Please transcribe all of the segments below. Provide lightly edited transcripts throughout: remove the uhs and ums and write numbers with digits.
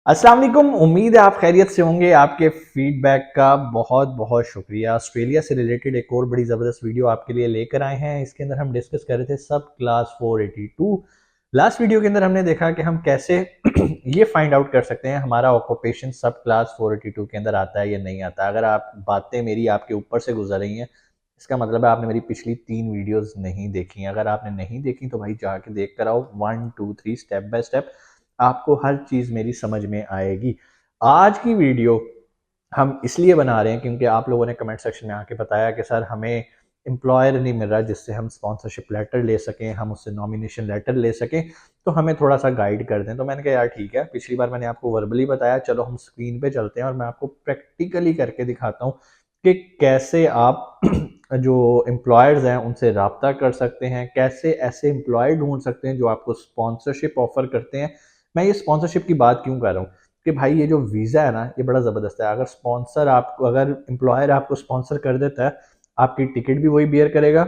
अस्सलाम वालेकुम। उम्मीद है आप खैरियत से होंगे। आपके फीडबैक का बहुत बहुत शुक्रिया। ऑस्ट्रेलिया से रिलेटेड एक और बड़ी ज़बरदस्त वीडियो आपके लिए लेकर आए हैं। इसके अंदर हम डिस्कस कर रहे थे सब क्लास 482। लास्ट वीडियो के अंदर हमने देखा कि हम कैसे ये फाइंड आउट कर सकते हैं हमारा ऑक्यूपेशन सब क्लास 482 के अंदर आता है या नहीं आता। अगर आप बातें मेरी आपके ऊपर से गुजर रही हैं, इसका मतलब है आपने मेरी पिछली 3 वीडियोस नहीं देखी हैं। अगर आपने नहीं देखी तो भाई जाके देख कर आओ, 1 2 3 स्टेप बाय स्टेप आपको हर चीज़ मेरी समझ में आएगी। आज की वीडियो हम इसलिए बना रहे हैं क्योंकि आप लोगों ने कमेंट सेक्शन में आके बताया कि सर हमें एम्प्लॉयर नहीं मिल रहा जिससे हम स्पॉन्सरशिप लेटर ले सकें, हम उससे नॉमिनेशन लेटर ले सकें, तो हमें थोड़ा सा गाइड कर दें। तो मैंने कहा यार ठीक है, पिछली बार मैंने आपको वर्बली बताया, चलो हम स्क्रीन पे चलते हैं और मैं आपको प्रैक्टिकली करके दिखाता हूँ कि कैसे आप जो एम्प्लॉयर्स हैं उनसे रब्ता कर सकते हैं, कैसे ऐसे एम्प्लॉय ढूंढ सकते हैं जो आपको स्पॉन्सरशिप ऑफर करते हैं। मैं ये स्पॉन्सरशिप की बात क्यों कर रहा हूँ कि भाई ये जो वीज़ा है ना, ये बड़ा ज़बरदस्त है। अगर एम्प्लॉयर आपको स्पॉन्सर कर देता है, आपकी टिकट भी वही बियर करेगा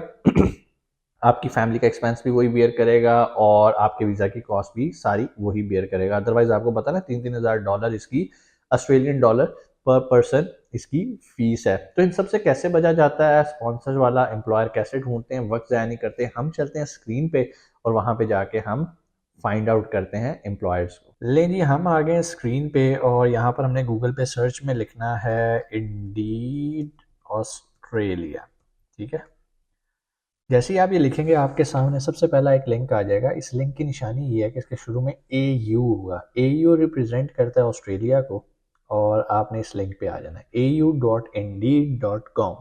आपकी फैमिली का एक्सपेंस भी वही बियर करेगा और आपके वीज़ा की कॉस्ट भी सारी वही बियर करेगा। अदरवाइज आपको पता ना, 3-3 हज़ार डॉलर इसकी ऑस्ट्रेलियन डॉलर पर पर्सन इसकी फीस है। तो इन सब से कैसे बचा जाता है, स्पॉन्सर वाला एम्प्लॉयर कैसे ढूंढते हैं, वक्त ज़ाया नहीं करते, हम चलते हैं स्क्रीन पे और वहां पे जाके हम फाइंड आउट करते हैं एम्प्लॉयर्स को। ले जी, हम आ गए स्क्रीन पे और यहाँ पर हमने गूगल पे सर्च में लिखना है इंडीड ऑस्ट्रेलिया। ठीक है, जैसे ही आप ये लिखेंगे आपके सामने सबसे पहला एक लिंक आ जाएगा। इस लिंक की निशानी ये है कि इसके शुरू में AU होगा। AU रिप्रेजेंट करता है ऑस्ट्रेलिया को और आपने इस लिंक पे आ जाना है au.indeed.com।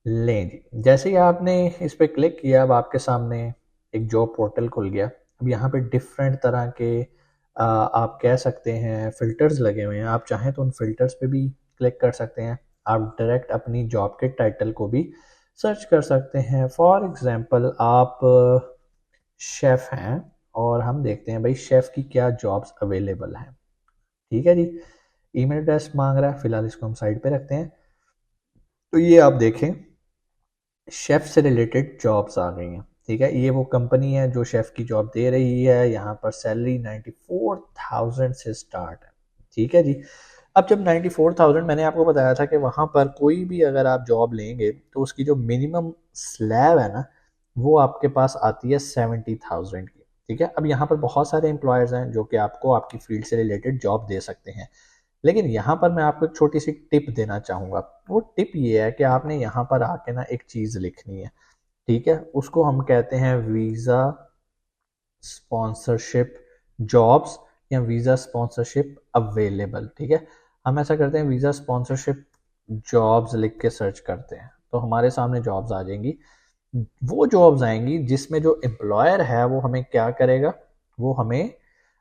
लें जी, जैसे ही आपने इस पर क्लिक किया अब आपके सामने एक जॉब पोर्टल खुल गया। अब यहाँ पे डिफरेंट तरह के आप कह सकते हैं फ़िल्टर्स लगे हुए हैं। आप चाहें तो उन फ़िल्टर्स पे भी क्लिक कर सकते हैं। आप डायरेक्ट अपनी जॉब के टाइटल को भी सर्च कर सकते हैं। फॉर एग्ज़ाम्पल आप शेफ़ हैं और हम देखते हैं भाई शेफ़ की क्या जॉब्स अवेलेबल हैं। ठीक है जी, ईमेल एड्रेस मांग रहा है, फ़िलहाल इसको हम साइड पे रखते हैं। तो ये आप देखें, शेफ़ से रिलेटेड जॉब्स आ गई हैं। ठीक है, ये वो कंपनी है जो शेफ़ की जॉब दे रही है। यहाँ पर सैलरी 94,000 से स्टार्ट है। ठीक है जी, अब जब 94,000, मैंने आपको बताया था कि वहाँ पर कोई भी अगर आप जॉब लेंगे तो उसकी जो मिनिमम स्लैब है ना, वो आपके पास आती है 70,000 की। ठीक है, अब यहाँ पर बहुत सारे एम्प्लॉयर्स हैं जो कि आपको आपकी फील्ड से रिलेटेड जॉब दे सकते हैं, लेकिन यहाँ पर मैं आपको एक छोटी सी टिप देना चाहूँगा। वो टिप ये है कि आपने यहाँ पर आके ना एक चीज़ लिखनी है। ठीक है, उसको हम कहते हैं वीज़ा स्पॉन्सरशिप जॉब्स या वीज़ा स्पॉन्सरशिप अवेलेबल। ठीक है, हम ऐसा करते हैं, वीज़ा स्पॉन्सरशिप जॉब्स लिख के सर्च करते हैं तो हमारे सामने जॉब्स आ जाएंगी। वो जॉब्स आएंगी जिसमें जो एम्प्लॉयर है वो हमें क्या करेगा, वो हमें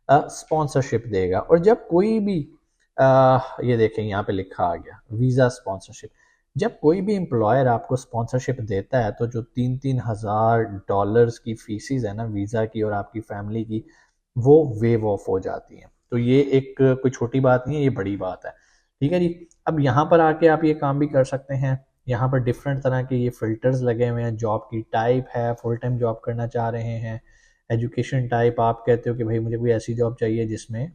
स्पॉन्सरशिप देगा। और जब कोई भी ये देखें यहाँ पे लिखा आ गया वीज़ा स्पॉन्सरशिप। जब कोई भी एम्प्लॉयर आपको स्पॉन्सरशिप देता है तो जो 3-3 हज़ार डॉलर्स की फीसिस है ना वीज़ा की और आपकी फैमिली की, वो वेव ऑफ हो जाती हैं। तो ये एक कोई छोटी बात नहीं है, ये बड़ी बात है। ठीक है जी, अब यहाँ पर आके आप ये काम भी कर सकते हैं। यहाँ पर डिफरेंट तरह के ये फिल्टर्स लगे हुए हैं। जॉब की टाइप है, फुल टाइम जॉब करना चाह रहे हैं। एजुकेशन टाइप, आप कहते हो कि भाई मुझे कोई ऐसी जॉब चाहिए जिसमें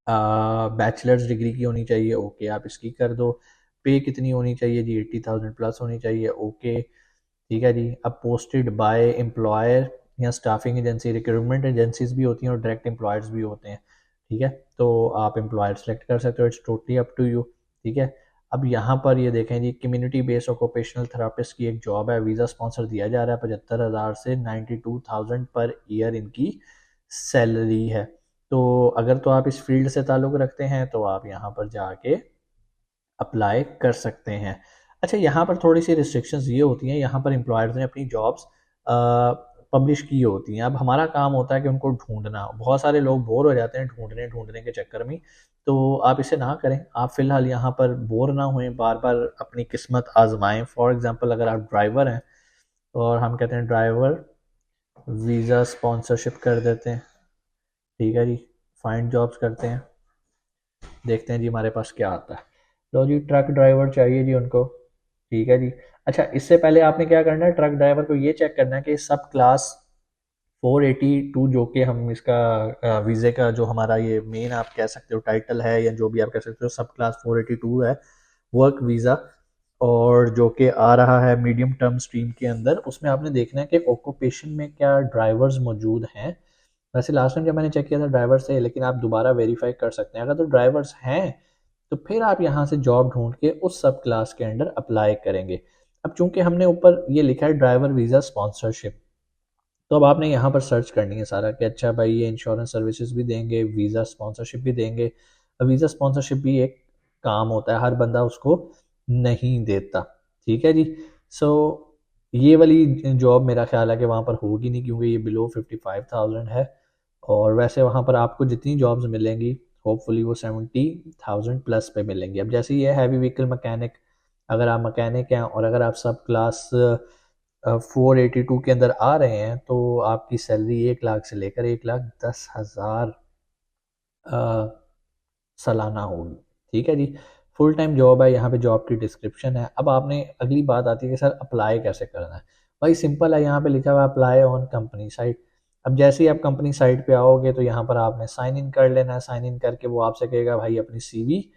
बैचलर्स डिग्री की होनी चाहिए, ओके आप इसकी कर दो। पे कितनी होनी चाहिए जी, 80,000 प्लस होनी चाहिए, ओके। ठीक है जी, अब पोस्टेड बाय एम्प्लॉयर या स्टाफिंग एजेंसी, रिक्रूटमेंट एजेंसीज भी होती हैं और डायरेक्ट एम्प्लॉयर्स भी होते हैं। ठीक है, तो आप एम्प्लॉयर सेलेक्ट कर सकते हो, it's totally up to you. ठीक है, अब यहाँ पर ये देखें जी, कम्युनिटी बेस्ड ऑक्यूपेशनल थेरापिस्ट की एक जॉब है। वीज़ा स्पॉन्सर दिया जा रहा है, 75,000 से 92,000 पर ईयर इनकी सैलरी है। तो अगर तो आप इस फील्ड से ताल्लुक़ रखते हैं तो आप यहाँ पर जाके अप्लाई कर सकते हैं। अच्छा, यहाँ पर थोड़ी सी रिस्ट्रिक्शंस ये होती हैं, यहाँ पर एम्प्लॉयर्स ने अपनी जॉब्स पब्लिश की होती हैं। अब हमारा काम होता है कि उनको ढूंढना। बहुत सारे लोग बोर हो जाते हैं ढूंढने ढूंढने के चक्कर में, तो आप इसे ना करें। आप फिलहाल यहाँ पर बोर ना हुए, बार बार अपनी किस्मत आजमाएं। फॉर एग्जांपल अगर आप ड्राइवर हैं और हम कहते हैं ड्राइवर वीज़ा स्पॉन्सरशिप कर देते हैं। ठीक है जी, फाइंड जॉब्स करते हैं, देखते हैं जी हमारे पास क्या आता है। लो जी, ट्रक ड्राइवर चाहिए जी उनको। ठीक है जी, अच्छा इससे पहले आपने क्या करना है, ट्रक ड्राइवर को ये चेक करना है कि सब क्लास 482 जो कि हम इसका वीज़े का जो हमारा ये मेन आप कह सकते हो टाइटल है या जो भी आप कह सकते हो, सब क्लास 482 है वर्क वीज़ा, और जो कि आ रहा है मीडियम टर्म स्ट्रीम के अंदर। उसमें आपने देखना है कि ऑक्यूपेशन में क्या ड्राइवर्स मौजूद हैं। वैसे लास्ट टाइम जब मैंने चेक किया था ड्राइवर्स थे, लेकिन आप दोबारा वेरीफाई कर सकते हैं। अगर तो ड्राइवर्स हैं तो फिर आप यहाँ से जॉब ढूंढ के उस सब क्लास के अंडर अप्लाई करेंगे। अब चूंकि हमने वीज़ा ये लिखा है ड्राइवर वीज़ा स्पॉन्सरशिप, तो अब आपने यहाँ पर सर्च करनी है सारा कि अच्छा भाई ये इंश्योरेंस सर्विसेज भी देंगे, वीज़ा स्पॉन्सरशिप भी देंगे। अब वीज़ा स्पॉन्सरशिप भी एक काम होता है, हर बंदा उसको नहीं देता। ठीक है जी। सो ये वाली जॉब मेरा ख्याल है कि वहाँ पर होगी नहीं, क्योंकि ये बिलो 55,000 है। और वैसे वहाँ पर आपको जितनी जॉब्स मिलेंगी होपफुली वो 70,000 प्लस पे मिलेंगी। अब जैसे ये हैवी व्हीकल मैकेनिक, अगर आप मैकेनिक हैं और अगर आप सब क्लास 482 के अंदर आ रहे हैं तो आपकी सैलरी 1 लाख से लेकर 1,10,000 सालाना होगी। ठीक है जी। फुल टाइम जॉब है, यहाँ पे जॉब की डिस्क्रिप्शन है। अब आपने अगली बात आती है कि सर अप्लाई कैसे करना है। भाई सिंपल है, यहाँ पे लिखा हुआ है अप्लाई ऑन कंपनी साइट। अब जैसे ही आप कंपनी साइट पे आओगे तो यहाँ पर आपने साइन इन कर लेना है। साइन इन करके वो आपसे कहेगा भाई अपनी सीवी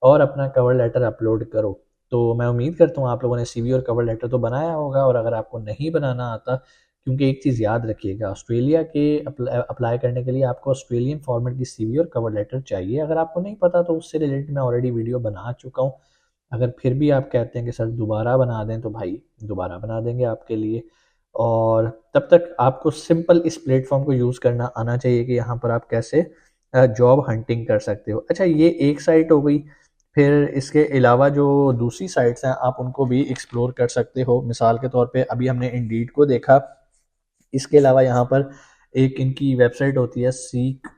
और अपना कवर लेटर अपलोड करो। तो मैं उम्मीद करता हूँ आप लोगों ने सीवी और कवर लेटर तो बनाया होगा, और अगर आपको नहीं बनाना आता, क्योंकि एक चीज़ याद रखिएगा, ऑस्ट्रेलिया के अप्लाई करने के लिए आपको ऑस्ट्रेलियन फॉर्मेट की सीवी और कवर लेटर चाहिए। अगर आपको नहीं पता तो उससे रिलेटेड मैं ऑलरेडी वीडियो बना चुका हूँ। अगर फिर भी आप कहते हैं कि सर दोबारा बना दें, तो भाई दोबारा बना देंगे आपके लिए। और तब तक आपको सिंपल इस प्लेटफॉर्म को यूज़ करना आना चाहिए कि यहाँ पर आप कैसे जॉब हंटिंग कर सकते हो। अच्छा, ये एक साइट हो गई। फिर इसके अलावा जो दूसरी साइट्स हैं आप उनको भी एक्सप्लोर कर सकते हो। मिसाल के तौर पे अभी हमने इंडीड को देखा, इसके अलावा यहाँ पर एक इनकी वेबसाइट होती है सीक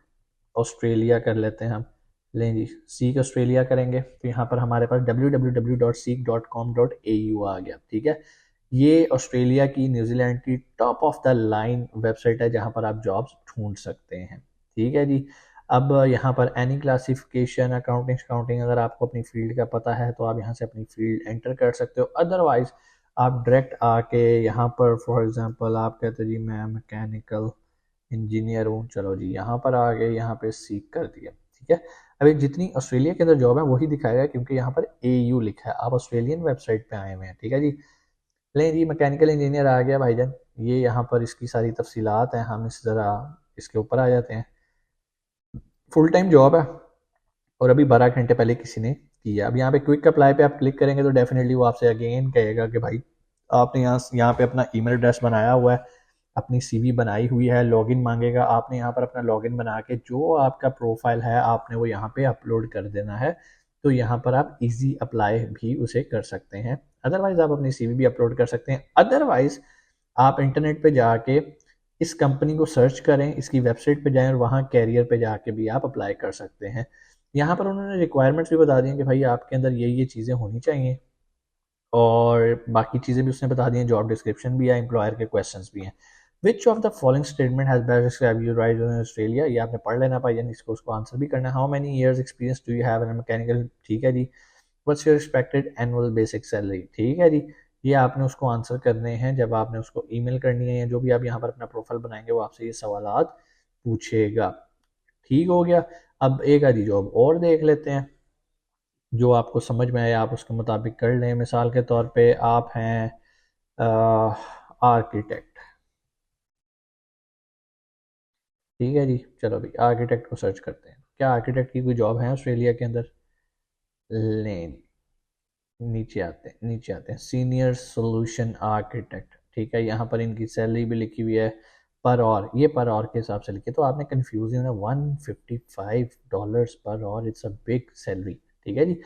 ऑस्ट्रेलिया, कर लेते हैं हम। लें जी, सीक ऑस्ट्रेलिया करेंगे तो यहाँ पर हमारे पास www.seek.com.au आ गया। ठीक है, ये ऑस्ट्रेलिया की, न्यूजीलैंड की top of the line website है जहाँ पर आप जॉब्स ढूंढ सकते हैं। ठीक है जी। अब यहाँ पर एनी क्लासिफिकेशन अकाउंटिंग अकाउंटिंग अगर आपको अपनी फील्ड का पता है तो आप यहाँ से अपनी फील्ड एंटर कर सकते हो। अदरवाइज आप डायरेक्ट आके यहाँ पर फॉर एग्जांपल आप कहते हो जी मैं मैकेनिकल इंजीनियर हूँ, चलो जी यहाँ पर आ गए, यहाँ पे सीख कर दिया। ठीक है, अभी जितनी ऑस्ट्रेलिया के अंदर जॉब है वही दिखाएगा, क्योंकि यहाँ पर AU लिखा है, आप ऑस्ट्रेलियन वेबसाइट पे आए हुए हैं। ठीक है जी। लें जी, मैकेनिकल इंजीनियर आ गया भाईजान, ये यहाँ पर इसकी सारी तफसीलात हैं। हम इस ज़रा इसके ऊपर आ जाते हैं। फुल टाइम जॉब है और अभी 12 घंटे पहले किसी ने किया। अब यहाँ पे क्विक अप्लाई पे आप क्लिक करेंगे तो डेफिनेटली वो आपसे अगेन कहेगा कि भाई आपने यहाँ पे अपना ईमेल एड्रेस बनाया हुआ है, अपनी सीवी बनाई हुई है, लॉगिन मांगेगा। आपने यहाँ पर अपना लॉगिन बना के जो आपका प्रोफाइल है आपने वो यहाँ पे अपलोड कर देना है। तो यहाँ पर आप इजी अप्लाई भी उसे कर सकते हैं। अदरवाइज आप अपनी सीवी भी अपलोड कर सकते हैं। अदरवाइज आप इंटरनेट पे जाके इस कंपनी को सर्च करें, इसकी वेबसाइट पे जाएं और वहाँ कैरियर पे जाके भी आप अप्लाई कर सकते हैं। यहाँ पर उन्होंने रिक्वायरमेंट्स भी बता दी हैं कि भाई आपके अंदर ये चीज़ें होनी चाहिए, और बाकी चीज़ें भी उसने बता दी हैं। जॉब डिस्क्रिप्शन भी है, एम्प्लॉयर के क्वेश्चंस भी हैं। Which of the following statement has best describe you rise in Australia, ये आपने पढ़ लेना भाई, यानी इसको उसको आंसर भी करना है। How many years experience do you have in mechanical, ठीक है जी। What's your expected annual basic salary, ठीक है जी। ये आपने उसको आंसर करने हैं जब आपने उसको ईमेल करनी है, या जो भी आप यहाँ पर अपना प्रोफाइल बनाएंगे वो आपसे ये सवालात पूछेगा। ठीक हो गया। अब एक आधी जॉब और देख लेते हैं जो आपको समझ में आए, आप उसके मुताबिक कर लें। मिसाल के तौर पे आप हैं आर्किटेक्ट। ठीक है जी, चलो भाई आर्किटेक्ट को सर्च करते हैं। क्या आर्किटेक्ट की कोई जॉब है ऑस्ट्रेलिया के अंदर? लें, नीचे आते हैं सीनियर सोल्यूशन आर्किटेक्ट। ठीक है, यहाँ पर इनकी सैलरी भी लिखी हुई है पर और, ये पर और के हिसाब से लिखी है तो आपने कंफ्यूज है। $155 पर और, इट्स अ बिग सैलरी। ठीक है जी।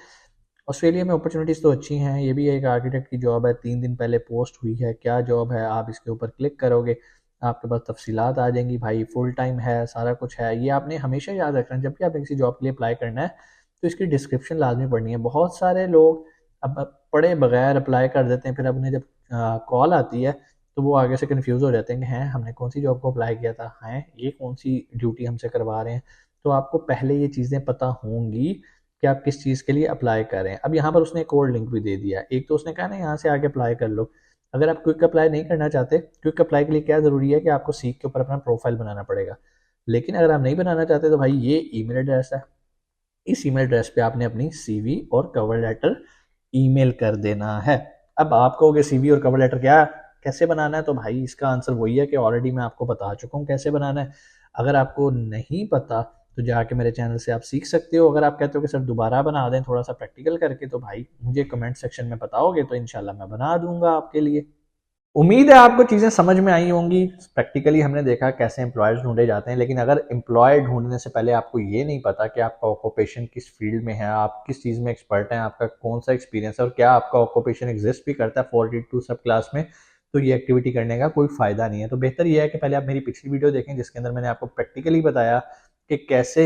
ऑस्ट्रेलिया में अपॉर्चुनिटीज़ तो अच्छी हैं। ये भी एक आर्किटेक्ट की जॉब है, 3 दिन पहले पोस्ट हुई है। क्या जॉब है, आप इसके ऊपर क्लिक करोगे आपके पास तफसीलात आ जाएंगी। भाई फुल टाइम है, सारा कुछ है। ये आपने हमेशा याद रखना जब भी आपने किसी जॉब के लिए अप्लाई करना है तो इसकी डिस्क्रिप्शन लाजमी पढ़नी है। बहुत सारे लोग अब पढ़े बगैर अप्लाई कर देते हैं, फिर अब उन्हें जब कॉल आती है तो वो आगे से कंफ्यूज हो जाते हैं कि हैं हमने कौन सी जॉब को अप्लाई किया था, हैं ये कौन सी ड्यूटी हमसे करवा रहे हैं। तो आपको पहले ये चीज़ें पता होंगी कि आप किस चीज़ के लिए अप्लाई कर रहे हैं। अब यहाँ पर उसने एक और लिंक भी दे दिया है। एक तो उसने कहा ना यहाँ से आके अप्लाई कर लो। अगर आप क्विक अप्लाई नहीं करना चाहते, क्विक अप्लाई के लिए क्या ज़रूरी है कि आपको सीक के ऊपर अपना प्रोफाइल बनाना पड़ेगा। लेकिन अगर आप नहीं बनाना चाहते तो भाई ये ईमेल एड्रेस है, इस ईमेल एड्रेस पे आपने अपनी सीवी और कवर लेटर ईमेल कर देना है। अब आप कहोगे सीवी और कवर लेटर क्या कैसे बनाना है, तो भाई इसका आंसर वही है कि ऑलरेडी मैं आपको बता चुका हूँ कैसे बनाना है। अगर आपको नहीं पता तो जाके मेरे चैनल से आप सीख सकते हो। अगर आप कहते हो कि सर दोबारा बना दें थोड़ा सा प्रैक्टिकल करके, तो भाई मुझे कमेंट सेक्शन में बताओगे तो इंशाल्लाह मैं बना दूंगा आपके लिए। उम्मीद है आपको चीज़ें समझ में आई होंगी। प्रैक्टिकली हमने देखा कैसे एम्प्लॉयज़ ढूंढे जाते हैं, लेकिन अगर एम्प्लॉय ढूंढने से पहले आपको ये नहीं पता कि आपका ऑक्यूपेशन किस फील्ड में है, आप किस चीज़ में एक्सपर्ट हैं, आपका कौन सा एक्सपीरियंस है और क्या आपका ऑक्यूपेशन एग्जिस्ट भी करता है 42 सब क्लास में, तो ये एक्टिविटी करने का कोई फ़ायदा नहीं है। तो बेहतर ये है कि पहले आप मेरी पिछली वीडियो देखें जिसके अंदर मैंने आपको प्रैक्टिकली बताया कि कैसे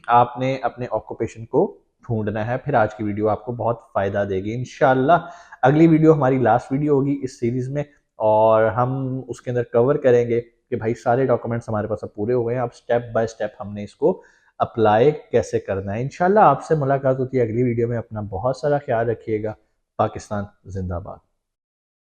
आपने अपने ऑक्यूपेशन को ढूंढना है। फिर आज की वीडियो आपको बहुत फ़ायदा देगी इंशाल्लाह। अगली वीडियो हमारी लास्ट वीडियो होगी इस सीरीज़ में, और हम उसके अंदर कवर करेंगे कि भाई सारे डॉक्यूमेंट्स हमारे पास अब पूरे हो गए हैं, अब स्टेप बाय स्टेप हमने इसको अप्लाई कैसे करना है। इंशाल्लाह आपसे मुलाकात होती है अगली वीडियो में। अपना बहुत सारा ख्याल रखिएगा। पाकिस्तान जिंदाबाद।